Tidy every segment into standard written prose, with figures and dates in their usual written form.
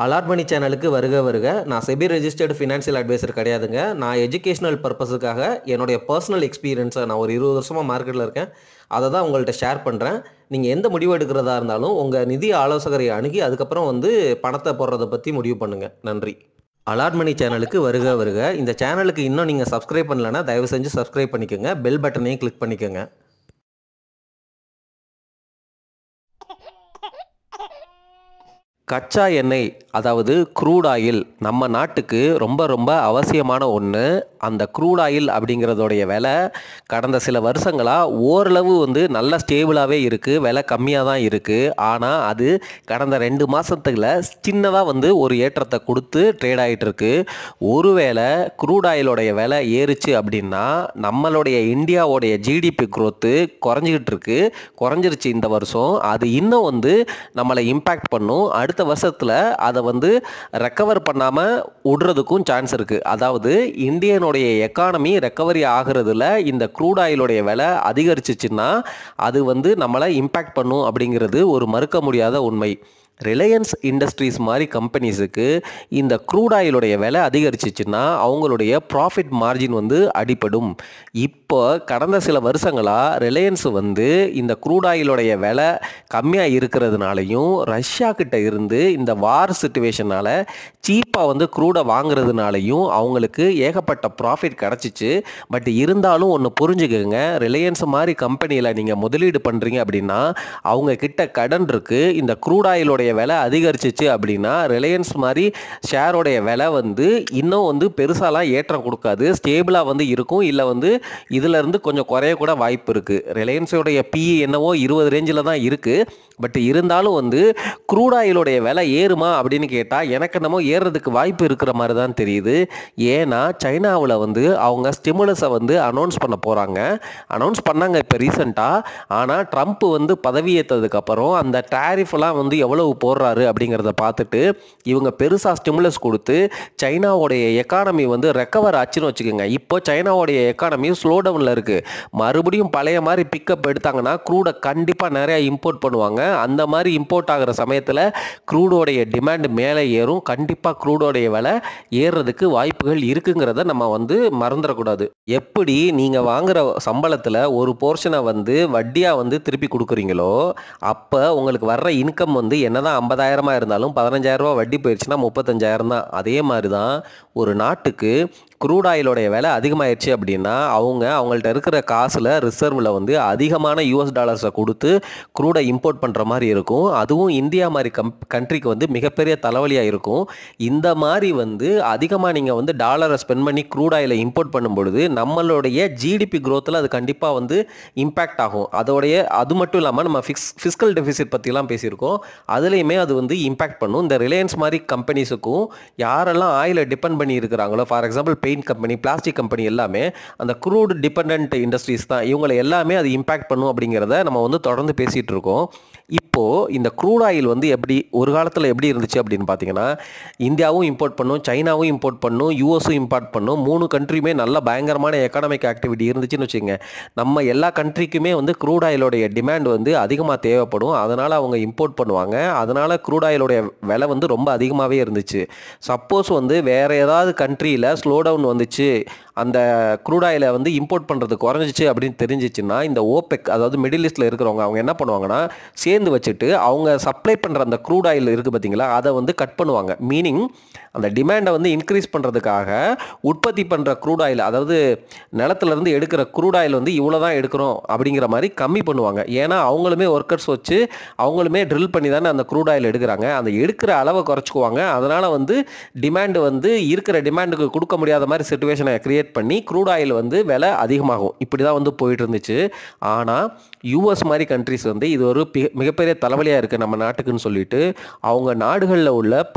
Allot மணி சேனலுக்கு வருக வருக. நான் செபி ரெஜிஸ்டர்டு ஃபினான்ஷியல் அட்வைசர் கிடையாதுங்க. நான் எஜுகேஷனல் பர்ப்பஸுக்காக என்னுடைய பர்சனல் எக்ஸ்பீரியன்ஸை நான் ஒரு 20 வருஷமா மார்க்கெட்டில் இருக்கேன். அதை தான் உங்கள்ட்ட ஷேர் பண்ணுறேன். நீங்கள் எந்த முடிவு எடுக்கிறதா இருந்தாலும் உங்கள் நிதி ஆலோசகரை அணுகி அதுக்கப்புறம் பணத்தை போடுறத பற்றி முடிவு பண்ணுங்கள். நன்றி. அலாட் மணி சேனலுக்கு வருக வருக. இந்த சேனலுக்கு இன்னும் நீங்கள் சப்ஸ்கிரைப் பண்ணலைன்னா தயவு செஞ்சு சப்ஸ்கிரைப் பண்ணிக்கோங்க. பெல் பட்டனையும் கிளிக் பண்ணிக்கோங்க. கச்சா எண்ணெய், அதாவது க்ரூட் ஆயில் நம்ம நாட்டுக்கு ரொம்ப ரொம்ப அவசியமான ஒன்று. அந்த க்ரூட் ஆயில் அப்படிங்கிறதோடைய விலை கடந்த சில வருஷங்களாக ஓரளவு நல்ல ஸ்டேபிளாகவே இருக்குது. விலை கம்மியாக தான் இருக்குது. ஆனால் அது கடந்த 2 மாதத்துல சின்னதாக ஒரு ஏற்றத்தை கொடுத்து ட்ரேட் ஆகிட்டுருக்கு. ஒருவேளை க்ரூட் ஆயிலோடைய விலை ஏறுச்சு அப்படின்னா நம்மளுடைய இந்தியாவோடைய ஜிடிபி க்ரோத்து குறைஞ்சிருச்சு இந்த வருஷம். அது இன்னும் நம்மளை இம்பேக்ட் பண்ணும். அடுத்த வருஷத்தில் அதை ரெக்கவர் பண்ணாமல் விடுறதுக்கும் சான்ஸ் இருக்குது. அதாவது இந்தியனுடைய எக்கானமி ரெக்கவரி ஆகிறதுல இந்த க்ரூட் ஆயிலுடைய விலை அதிகரிச்சிச்சுன்னா அது நம்மளை இம்பேக்ட் பண்ணும் அப்படிங்கிறது ஒரு மறுக்க முடியாத உண்மை. ரிலையன்ஸ் இண்டஸ்ட்ரீஸ் மாதிரி கம்பெனிஸுக்கு இந்த க்ரூட் ஆயிலுடைய விலை அதிகரிச்சிச்சுன்னா அவங்களுடைய ப்ராஃபிட் மார்ஜின் அடிபடும். இப்போ கடந்த சில வருஷங்களாக ரிலையன்ஸ் இந்த க்ரூட் ஆயிலுடைய விலை கம்மியாக இருக்கிறதுனாலையும் ரஷ்யா கிட்ட இருந்து இந்த வார் சிச்சுவேஷனால் சீப்பாக க்ரூடை வாங்குறதுனாலையும் அவங்களுக்கு ஏகப்பட்ட ப்ராஃபிட் கிடச்சிச்சு. பட் இருந்தாலும் ஒன்று புரிஞ்சுக்கோங்க, ரிலையன்ஸ் மாதிரி கம்பெனியில் நீங்கள் முதலீடு பண்ணுறீங்க அப்படின்னா அவங்க கிட்ட கடன் இருக்குது. இந்த க்ரூட் ஆயிலுடைய விலை அதிகரிச்சிச்சு அப்படின்னா ரிலையன்ஸ் மாதிரி ஷேரோடைய விலை இன்னும் பெருசாலாம் ஏற்றம் கொடுக்காது. ஸ்டேபிளாக இருக்கும். இல்லை இதிலேருந்து கொஞ்சம் குறைய கூட வாய்ப்பு இருக்குது. ரிலையன்ஸோடைய பிஇ என்னவோ 20 ரேஞ்சில் தான் இருக்குது. பட் இருந்தாலும் க்ரூட் ஆயிலுடைய விலை ஏறுமா அப்படின்னு கேட்டால் எனக்கு என்னமோ ஏறுறதுக்கு வாய்ப்பு இருக்கிற மாதிரி தான் தெரியுது. ஏன்னா சைனாவில் அவங்க ஸ்டிமுலஸை அனௌன்ஸ் பண்ண போகிறாங்க. அனௌன்ஸ் பண்ணாங்க இப்போ ரீசெண்டாக. ஆனால் ட்ரம்ப் பதவியேற்றதுக்கப்புறம் அந்த டேரிஃப்லாம் எவ்வளவு போடுறாரு அப்படிங்கிறத பார்த்துட்டு இவங்க பெருசாக ஸ்டிமுலஸ் கொடுத்து சைனாவோடைய எக்கானமி ரெக்கவர் ஆச்சுன்னு வச்சுக்கோங்க. இப்போ சைனாவோடைய எக்கானமி ஸ்லோ டவுனில் இருக்குது. மறுபடியும் பழைய மாதிரி பிக்கப் எடுத்தாங்கன்னா க்ரூடை கண்டிப்பாக நிறையா இம்போர்ட் பண்ணுவாங்க. அந்த மாதிரி இம்போர்ட் ஆகிற சமயத்தில் க்ரூடோடைய டிமாண்ட் மேலே ஏறும். கண்டிப்பாக க்ரூடோடைய விலை ஏறுறதுக்கு வாய்ப்புகள் இருக்குங்கிறத நம்ம மறந்துடக்கூடாது. எப்படி நீங்கள் வாங்குகிற சம்பளத்தில் ஒரு போர்ஷனை வட்டியாக திருப்பி கொடுக்குறீங்களோ அப்போ உங்களுக்கு வர்ற இன்கம் என்னதான் 50,000 இருந்தாலும் 15,000 ரூபா வட்டி போயிடுச்சுன்னா 35,000 தான். அதே மாதிரி தான் ஒரு நாட்டுக்கு க்ரூட் ஆயிலோடைய விலை அதிகமாகிடுச்சு அப்படின்னா அவங்கள்ட்ட இருக்கிற காசில் ரிசர்வில் அதிகமான US டாலர்ஸை கொடுத்து க்ரூடை இம்போர்ட் பண்ணுற மாதிரி இருக்கும். அதுவும் இந்தியா மாதிரி கண்ட்ரிக்கு மிகப்பெரிய தலைவலியாக இருக்கும். இந்த மாதிரி அதிகமாக நீங்கள் டாலரை ஸ்பெண்ட் பண்ணி க்ரூட் ஆயிலை இம்போர்ட் பண்ணும்பொழுது நம்மளுடைய ஜிடிபி க்ரோத்தில் அது கண்டிப்பாக இம்பேக்ட் ஆகும். அது மட்டும் இல்லாமல் நம்ம ஃபிஸ்கல் டெஃபிசிட் பற்றிலாம் பேசியிருக்கோம். அதுலேயுமே அது இம்பேக்ட் பண்ணும். இந்த ரிலையன்ஸ் மாதிரி கம்பெனிஸுக்கும் யாரெல்லாம் ஆயிலை டிபெண்ட் பண்ணி இருக்கிறாங்களோ, for example paint company, plastic company எல்லாமே அந்த க்ரூட் டிபெண்டன்ட் இண்டஸ்ட்ரீஸ் தான். இவங்களை எல்லாமே அது இம்பேக்ட் பண்ணும் அப்படிங்கிறத நம்ம தொடர்ந்து பேசிகிட்டு இருக்கோம். இப்போது இந்த க்ரூட் ஆயில் எப்படி ஒரு காலத்தில் எப்படி இருந்துச்சு அப்படின்னு பார்த்தீங்கன்னா இந்தியாவும் இம்போர்ட் பண்ணும், சைனாவும் இம்போர்ட் பண்ணும், யூஎஸும் இம்போர்ட் பண்ணும். 3 கண்ட்ரியுமே நல்ல பயங்கரமான எக்கனாமிக் ஆக்டிவிட்டி இருந்துச்சுன்னு வச்சுக்கோங்க. நம்ம எல்லா கண்ட்ரிக்குமே க்ரூட் ஆயிலோடைய டிமாண்ட் அதிகமாக தேவைப்படும். அதனால் அவங்க இம்போர்ட் பண்ணுவாங்க. அதனால் க்ரூட் ஆயிலோடைய விலை ரொம்ப அதிகமாகவே இருந்துச்சு. சப்போஸ் வேறு ஏதாவது கண்ட்ரியில் ஸ்லோ டவுன் வந்துச்சு, அந்த க்ரூட் ஆயிலை இம்போர்ட் பண்ணுறது குறைஞ்சிச்சு அப்படின்னு தெரிஞ்சிச்சுன்னா இந்த ஓபெக், அதாவது மிடில் ஈஸ்டில் இருக்கிறவங்க அவங்க என்ன பண்ணுவாங்கன்னா சேர்ந்து வச்சுட்டு அவங்க சப்ளை பண்ணுற அந்த க்ரூட் ஆயில் இருக்குது பார்த்தீங்களா, அதை கட் பண்ணுவாங்க. மீனிங் அந்த டிமாண்டை இன்க்ரீஸ் பண்ணுறதுக்காக உற்பத்தி பண்ணுற க்ரூட் ஆயில், அதாவது நிலத்துலேருந்து எடுக்கிற க்ரூட் ஆயில் இவ்வளோ தான் எடுக்கிறோம் அப்படிங்கிற மாதிரி கம்மி பண்ணுவாங்க. ஏன்னா அவங்களுமே ஒர்க்கர்ஸ் வச்சு அவங்களுமே ட்ரில் பண்ணி தானே அந்த க்ரூட் ஆயில் எடுக்கிறாங்க. அந்த எடுக்கிற அளவை குறைச்சிக்குவாங்க. அதனால் டிமாண்டு இருக்கிற டிமாண்டுக்கு கொடுக்க முடியாத மாதிரி சிச்சுவேஷனை கிரியேட் பண்ணி க்ரூட் ஆயில் விலை அதிகமாகும். இப்படி தான் போயிட்டு இருந்துச்சு. ஆனால் யூஎஸ் மாதிரி கண்ட்ரிஸ் இது ஒரு மிகப்பெரிய தலைவலியாக இருக்குது நம்ம நாட்டுக்குன்னு சொல்லிட்டு அவங்க நாடுகளில் உள்ள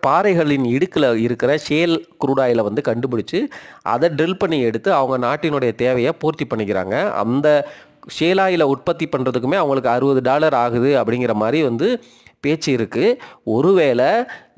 பாறைகளின் இடுக்கில் இருக்கிற ஷேல் க்ரூட் ஆயிலை கண்டுபிடிச்சு அதை ட்ரில் பண்ணி எடுத்து அவங்க நாட்டினுடைய தேவையை பூர்த்தி பண்ணிக்கிறாங்க. அந்த ஷேல் ஆயிலை உற்பத்தி பண்ணுறதுக்குமே அவங்களுக்கு $60 ஆகுது அப்படிங்கிற மாதிரி பேச்சு இருக்குது. ஒருவேளை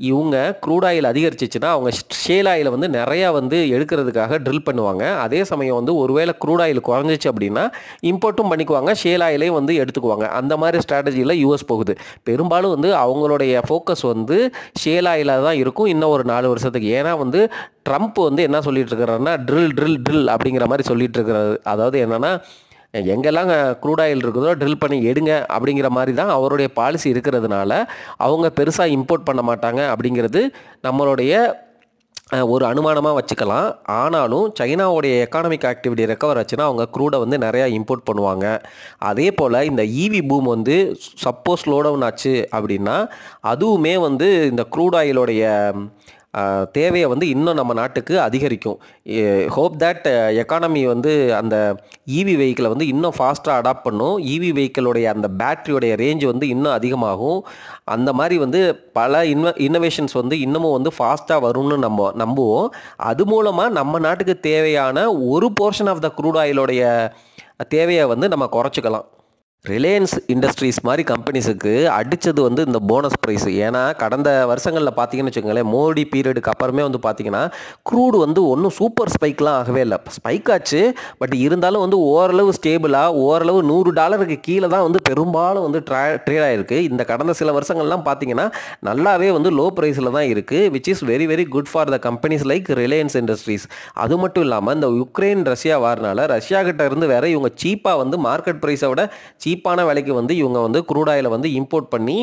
இவங்க க்ரூட் ஆயில் அதிகரிச்சிச்சுன்னா அவங்க ஷேல் ஆயிலை வந்து நிறையா வந்து எடுக்கிறதுக்காக ட்ரில் பண்ணுவாங்க. அதே சமயம் வந்து ஒருவேளை க்ரூட் ஆயில் குறைஞ்சிச்சு அப்படின்னா இம்போர்ட்டும் பண்ணிக்குவாங்க, ஷேல் ஆயிலையும் வந்து எடுத்துக்குவாங்க. அந்த மாதிரி ஸ்ட்ராட்டஜியில் யூஎஸ் போகுது. பெரும்பாலும் வந்து அவங்களுடைய ஃபோக்கஸ் வந்து ஷேல் ஆயிலாக தான் இருக்கும் இன்னும் ஒரு 4 வருஷத்துக்கு. ஏன்னா வந்து ட்ரம்ப் வந்து என்ன சொல்லிட்டு இருக்கிறாருன்னா ட்ரில் ட்ரில் ட்ரில் அப்படிங்கிற மாதிரி சொல்லிட்டு இருக்கிறாரு. அதாவது என்னன்னா எங்கெல்லாம் க்ரூட் ஆயில் இருக்குதோ ட்ரில் பண்ணி எடுங்க அப்படிங்கிற மாதிரி தான் அவருடைய பாலிசி இருக்கிறதுனால அவங்க பெருசாக இம்போர்ட் பண்ண மாட்டாங்க அப்படிங்கிறது நம்மளுடைய ஒரு அனுமானமாக வச்சுக்கலாம். ஆனாலும் சைனாவுடைய எக்கானமிக் ஆக்டிவிட்டி ரெக்கவர் ஆச்சுன்னா அவங்க க்ரூடை வந்து நிறையா இம்போர்ட் பண்ணுவாங்க. அதே போல் இந்த ஈவி பூம் வந்து சப்போஸ் ஸ்லோ டவுன் ஆச்சு அப்படின்னா அதுவுமே வந்து இந்த க்ரூட் ஆயிலோடைய தேவையை வந்து இன்னும் நம்ம நாட்டுக்கு அதிகரிக்கும். ஹோப் தட் எக்கானமி வந்து அந்த ஈவி வெஹிக்கிளை வந்து இன்னும் ஃபாஸ்ட்டாக அடாப்ட் பண்ணும். ஈவி வெஹிக்கிளோடைய அந்த பேட்டரியோடைய ரேஞ்ச் வந்து இன்னும் அதிகமாகும். அந்த மாதிரி வந்து பல இன்னோவேஷன்ஸ் வந்து இன்னமும் வந்து ஃபாஸ்ட்டாக வரும்னு நம்புவோம். அது மூலமாக நம்ம நாட்டுக்கு தேவையான ஒரு போர்ஷன் ஆஃப் த க்ரூட் ஆயிலோடைய தேவையை வந்து நம்ம குறைச்சிக்கலாம். ரிலையன்ஸ் இண்டஸ்ட்ரீஸ் மாதிரி கம்பெனிஸுக்கு அடித்தது வந்து இந்த போனஸ் ப்ரைஸ். ஏன்னா கடந்த வருஷங்களில் பார்த்தீங்கன்னு வச்சுக்கோங்களேன், மோடி பீரியடுக்கு அப்புறமே வந்து பார்த்தீங்கன்னா க்ரூடு வந்து ஒன்றும் சூப்பர் ஸ்பைக்லாம் ஆகவே இல்லை. ஸ்பைக் ஆச்சு, பட் இருந்தாலும் வந்து ஓரளவு ஸ்டேபிளாக ஓரளவு $100 கீழே தான் வந்து பெரும்பாலும் வந்து ட்ரேட் ஆகிருக்கு. இந்த கடந்த சில வருஷங்கள்லாம் பார்த்தீங்கன்னா நல்லாவே வந்து லோ ப்ரைஸில் தான் இருக்குது, which is very very good for the companies like Reliance industries. அது மட்டும் இல்லாமல் இந்த யுக்ரைன் ரஷ்யா வார்னால ரஷ்யா கிட்ட இருந்து வேற இவங்க சீப்பாக வந்து மார்க்கெட் ப்ரைஸை விட சீப்பான விலைக்கு வந்து இவங்க வந்து க்ரூட் ஆயிலை வந்து இம்போர்ட் பண்ணி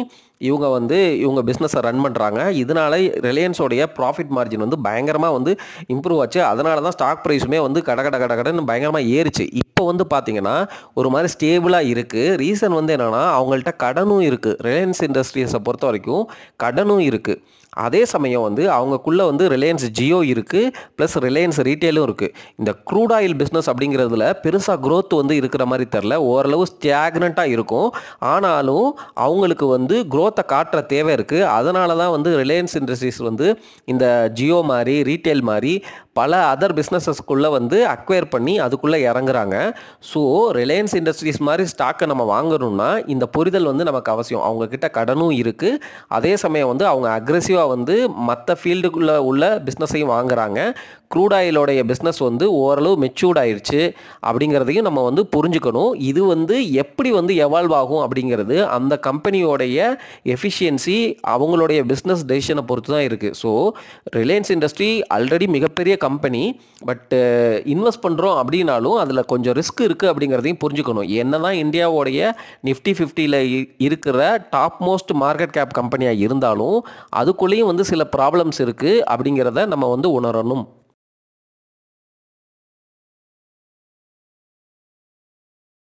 இவங்க பிஸ்னஸை ரன் பண்ணுறாங்க. இதனால ரிலையன்ஸோடைய ப்ராஃபிட் மார்ஜின் வந்து பயங்கரமாக வந்து இம்ப்ரூவ் ஆச்சு. அதனால தான் ஸ்டாக் ப்ரைஸுமே வந்து கடன்னு பயங்கரமாக ஏறிச்சு. இப்போ வந்து பார்த்தீங்கன்னா ஒரு மாதிரி ஸ்டேபிளாக இருக்குது. ரீசன் வந்து என்னென்னா அவங்கள்ட்ட கடனும் இருக்குது. ரிலையன்ஸ் இண்டஸ்ட்ரீஸை பொறுத்த வரைக்கும் கடனும் இருக்குது. அதே சமயம் வந்து அவங்கக்குள்ளே வந்து ரிலையன்ஸ் ஜியோ இருக்குது, ப்ளஸ் ரிலையன்ஸ் ரீட்டெயிலும் இருக்குது. இந்த க்ரூட் ஆயில் பிஸ்னஸ் அப்படிங்கிறதுல பெருசாக க்ரோத் வந்து இருக்கிற மாதிரி தெரில, ஓரளவு ஸ்டாக்னண்ட்டாக இருக்கும். ஆனாலும் அவங்களுக்கு வந்து க்ரோத்தை காட்டுற தேவை இருக்குது. அதனால தான் வந்து ரிலையன்ஸ் இண்டஸ்ட்ரீஸ் வந்து இந்த ஜியோ மாதிரி ரீட்டெயில் மாதிரி பல அதர் பிஸ்னஸஸ்க்குள்ளே வந்து அக்வயர் பண்ணி அதுக்குள்ளே இறங்குறாங்க. ஸோ ரிலையன்ஸ் இண்டஸ்ட்ரீஸ் மாதிரி ஸ்டாக்கை நம்ம வாங்கணும்னா இந்த புரிதல் வந்து நமக்கு அவசியம். அவங்கக்கிட்ட கடனும் இருக்குது, அதே சமயம் வந்து அவங்க அக்ரெசிவாக வந்து மற்ற ஃபீல்டுக்குள்ளே உள்ள பிஸ்னஸையும் வாங்குறாங்க. க்ரூட் ஆயிலோடைய பிஸ்னஸ் வந்து ஓரளவு மெச்சூர்ட் ஆயிடுச்சு அப்படிங்கிறதையும் நம்ம வந்து புரிஞ்சுக்கணும். இது வந்து எப்படி வந்து எவால்வ் ஆகும் அப்படிங்கிறது அந்த கம்பெனியோடைய எஃபிஷியன்சி அவங்களுடைய பிஸ்னஸ் டெசிஷனை பொறுத்து தான் இருக்குது. ஸோ ரிலையன்ஸ் இண்டஸ்ட்ரி ஆல்ரெடி மிகப்பெரிய கம்பெனி, பட் இன்வெஸ்ட் பண்ணுறோம் அப்படின்னாலும் அதில் கொஞ்சம் ரிஸ்க் இருக்குது அப்படிங்கிறதையும் புரிஞ்சுக்கணும். என்ன தான் இந்தியாவோடைய நிஃப்டி 50ல் இருக்கிற டாப் மோஸ்ட் மார்க்கெட் கேப் கம்பெனியாக இருந்தாலும் அதுக்குள்ளேயும் வந்து சில ப்ராப்ளம்ஸ் இருக்குது அப்படிங்கிறத நம்ம வந்து உணரணும்.